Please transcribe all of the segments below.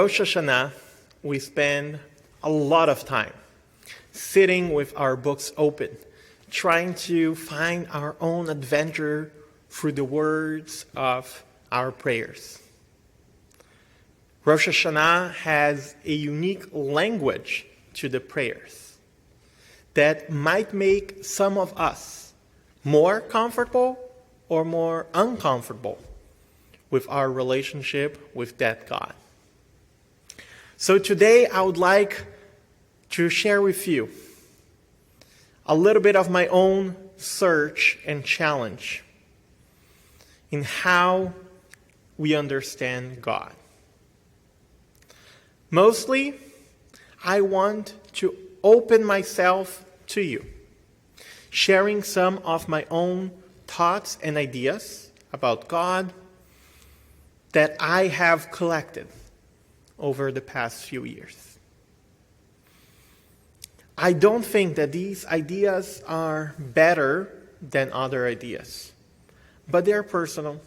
Rosh Hashanah, we spend a lot of time sitting with our books open, trying to find our own adventure through the words of our prayers. Rosh Hashanah has a unique language to the prayers that might make some of us more comfortable or more uncomfortable with our relationship with that God. So today I would like to share with you a little bit of my own search and challenge in how we understand God. Mostly, I want to open myself to you, sharing some of my own thoughts and ideas about God that I have collected over the past few years. I don't think that these ideas are better than other ideas, but they are personal.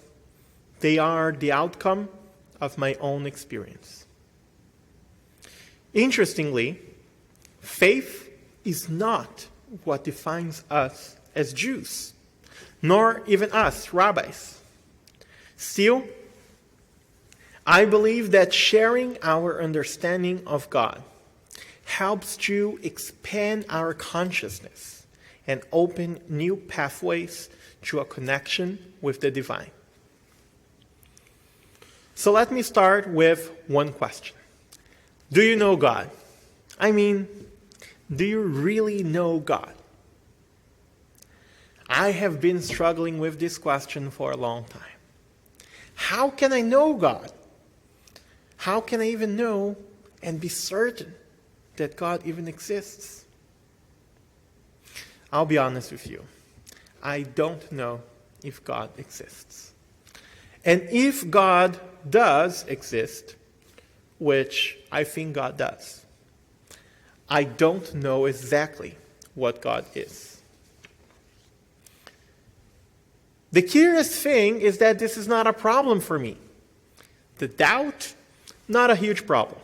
They are the outcome of my own experience. Interestingly, faith is not what defines us as Jews, nor even us, rabbis. Still, I believe that sharing our understanding of God helps to expand our consciousness and open new pathways to a connection with the divine. So let me start with one question. Do you know God? I mean, do you really know God? I have been struggling with this question for a long time. How can I know God? How can I even know and be certain that God even exists? I'll be honest with you. I don't know if God exists. And if God does exist, which I think God does, I don't know exactly what God is. The curious thing is that this is not a problem for me. The doubt, not a huge problem.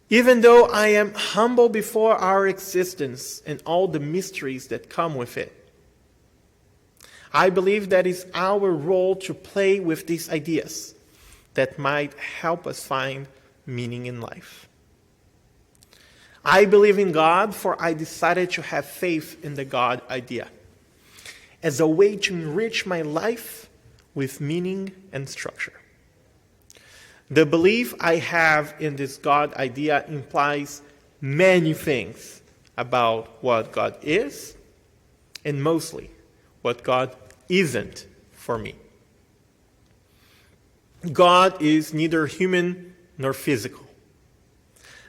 Even though I am humble before our existence and all the mysteries that come with it, I believe that is our role to play with these ideas that might help us find meaning in life. I believe in God, for I decided to have faith in the God idea as a way to enrich my life with meaning and structure. The belief I have in this God idea implies many things about what God is, and mostly what God isn't for me. God is neither human nor physical,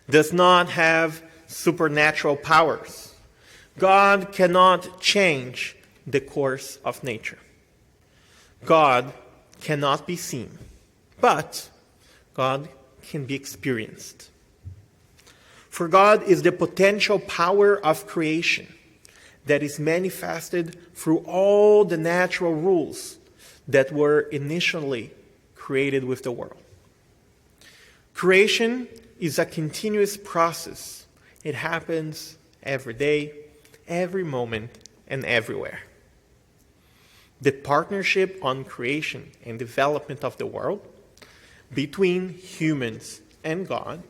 does not have supernatural powers. God cannot change the course of nature. God cannot be seen, but God can be experienced. For God is the potential power of creation that is manifested through all the natural rules that were initially created with the world. Creation is a continuous process. It happens every day, every moment, and everywhere. The partnership on creation and development of the world between humans and God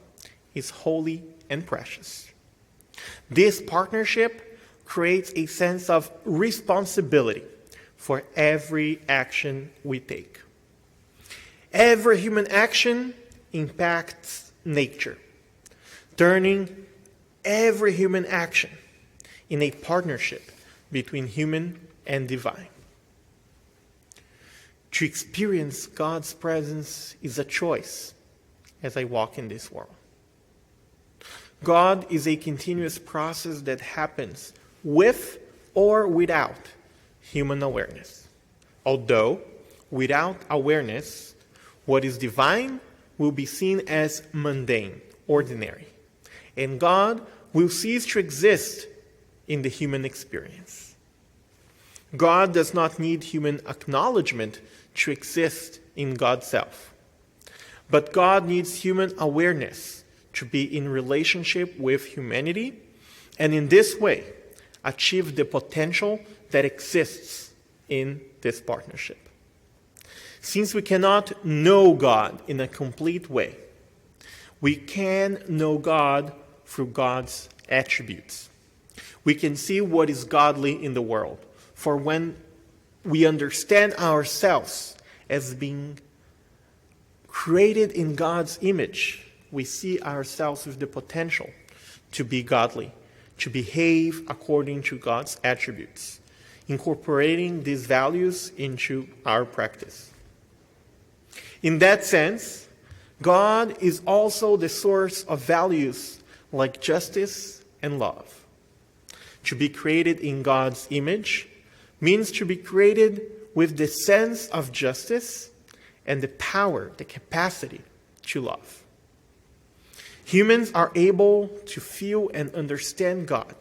is holy and precious. This partnership creates a sense of responsibility for every action we take. Every human action impacts nature, turning every human action in a partnership between human and divine. To experience God's presence is a choice as I walk in this world. God is a continuous process that happens with or without human awareness. Although, without awareness, what is divine will be seen as mundane, ordinary, and God will cease to exist in the human experience. God does not need human acknowledgement to exist in God's self. But God needs human awareness to be in relationship with humanity, and in this way, achieve the potential that exists in this partnership. Since we cannot know God in a complete way, we can know God through God's attributes. We can see what is godly in the world. For when we understand ourselves as being created in God's image, we see ourselves with the potential to be godly, to behave according to God's attributes, incorporating these values into our practice. In that sense, God is also the source of values like justice and love. To be created in God's image means to be created with the sense of justice and the power, the capacity to love. Humans are able to feel and understand God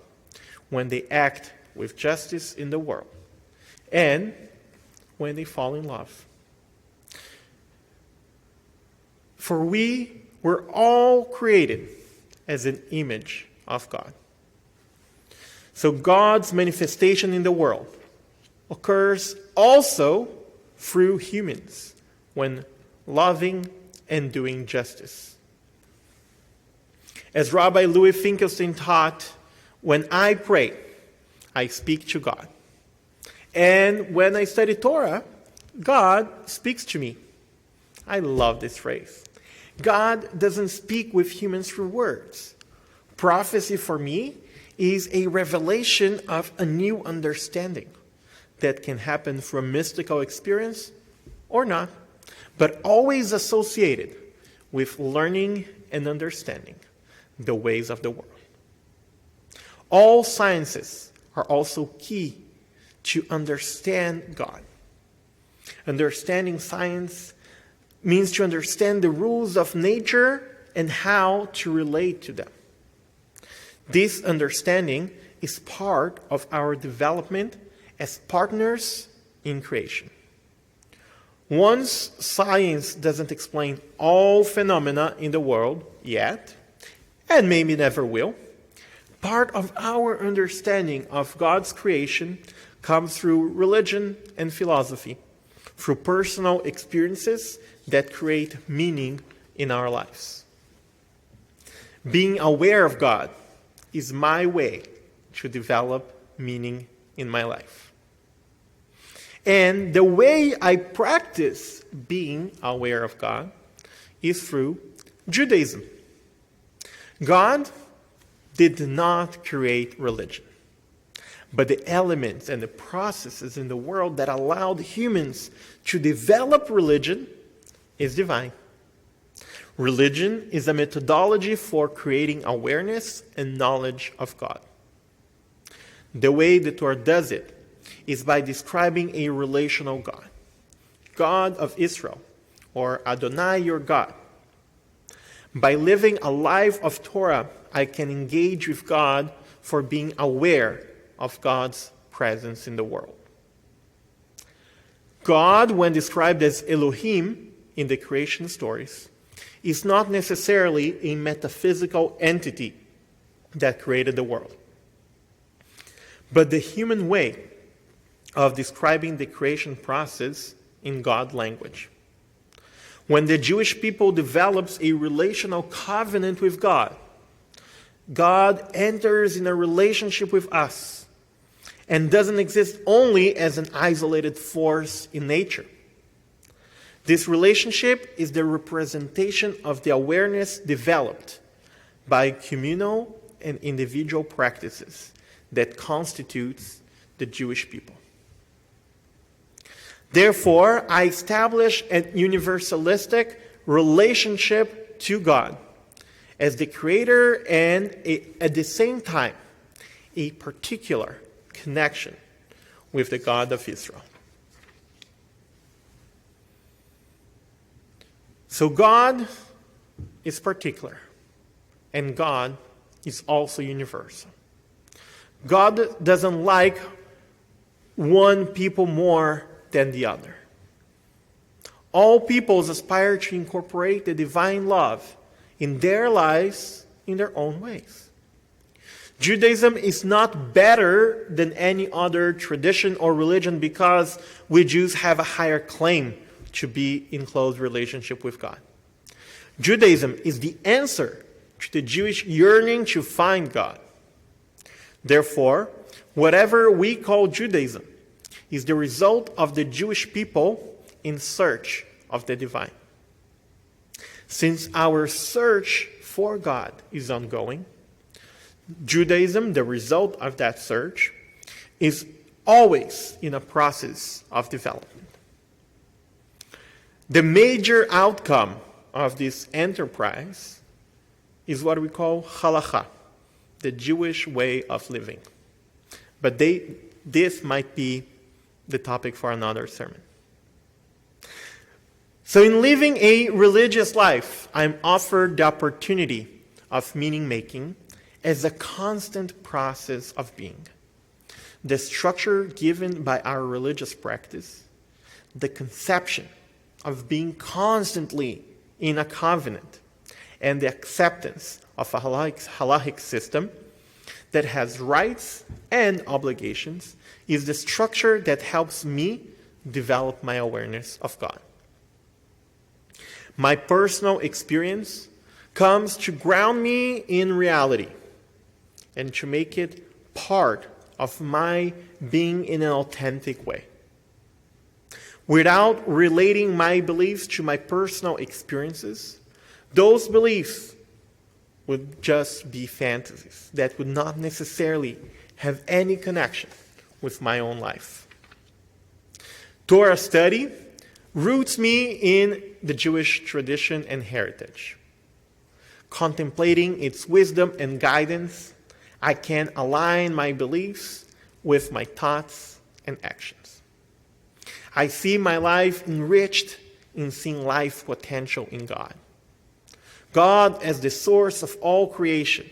when they act with justice in the world and when they fall in love. For we were all created as an image of God. So God's manifestation in the world occurs also through humans when loving and doing justice. As Rabbi Louis Finkelstein taught, when I pray, I speak to God. And when I study Torah, God speaks to me. I love this phrase. God doesn't speak with humans through words. Prophecy for me is a revelation of a new understanding that can happen from mystical experience or not, but always associated with learning and understanding the ways of the world. All sciences are also key to understand God. Understanding science means to understand the rules of nature and how to relate to them. This understanding is part of our development as partners in creation. Once science doesn't explain all phenomena in the world yet, and maybe never will, part of our understanding of God's creation comes through religion and philosophy, through personal experiences that create meaning in our lives. Being aware of God is my way to develop meaning in my life. And the way I practice being aware of God is through Judaism. God did not create religion, but the elements and the processes in the world that allowed humans to develop religion is divine. Religion is a methodology for creating awareness and knowledge of God. The way the Torah does it is by describing a relational God, God of Israel, or Adonai your God. By living a life of Torah, I can engage with God for being aware of God's presence in the world. God, when described as Elohim in the creation stories, is not necessarily a metaphysical entity that created the world, but the human way of describing the creation process in God language. When the Jewish people develops a relational covenant with God, God enters in a relationship with us and doesn't exist only as an isolated force in nature. This relationship is the representation of the awareness developed by communal and individual practices that constitutes the Jewish people. Therefore, I establish a universalistic relationship to God as the Creator and, at the same time, a particular connection with the God of Israel. So God is particular, and God is also universal. God doesn't like one people more than the other. All peoples aspire to incorporate the divine love in their lives in their own ways. Judaism is not better than any other tradition or religion because we Jews have a higher claim to be in close relationship with God. Judaism is the answer to the Jewish yearning to find God. Therefore, whatever we call Judaism is the result of the Jewish people in search of the divine. Since our search for God is ongoing, Judaism, the result of that search, is always in a process of development. The major outcome of this enterprise is what we call halakha, the Jewish way of living. But this might be the topic for another sermon. So in living a religious life, I'm offered the opportunity of meaning-making as a constant process of being. The structure given by our religious practice, the conception of being constantly in a covenant, and the acceptance of a halachic system that has rights and obligations is the structure that helps me develop my awareness of God. My personal experience comes to ground me in reality and to make it part of my being in an authentic way. Without relating my beliefs to my personal experiences, those beliefs would just be fantasies that would not necessarily have any connection with my own life. Torah study roots me in the Jewish tradition and heritage. Contemplating its wisdom and guidance, I can align my beliefs with my thoughts and actions. I see my life enriched in seeing life potential in God. God as the source of all creation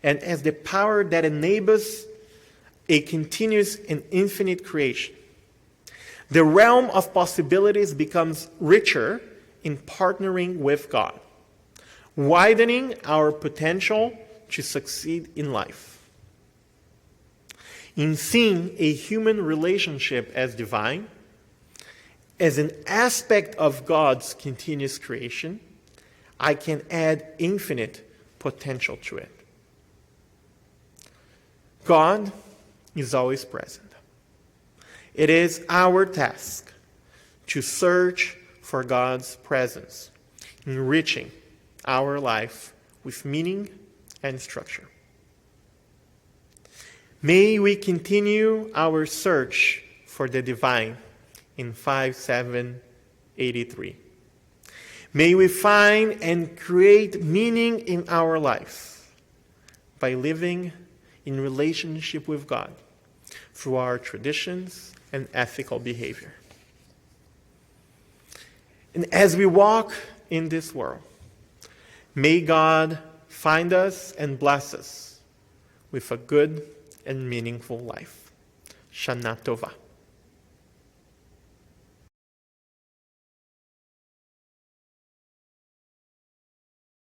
and as the power that enables a continuous and infinite creation. The realm of possibilities becomes richer in partnering with God, widening our potential to succeed in life. In seeing a human relationship as divine, as an aspect of God's continuous creation, I can add infinite potential to it. God is always present. It is our task to search for God's presence, enriching our life with meaning and structure. May we continue our search for the divine in 5783. May we find and create meaning in our life by living in relationship with God through our traditions and ethical behavior. And as we walk in this world, may God find us and bless us with a good and meaningful life. Shana Tova.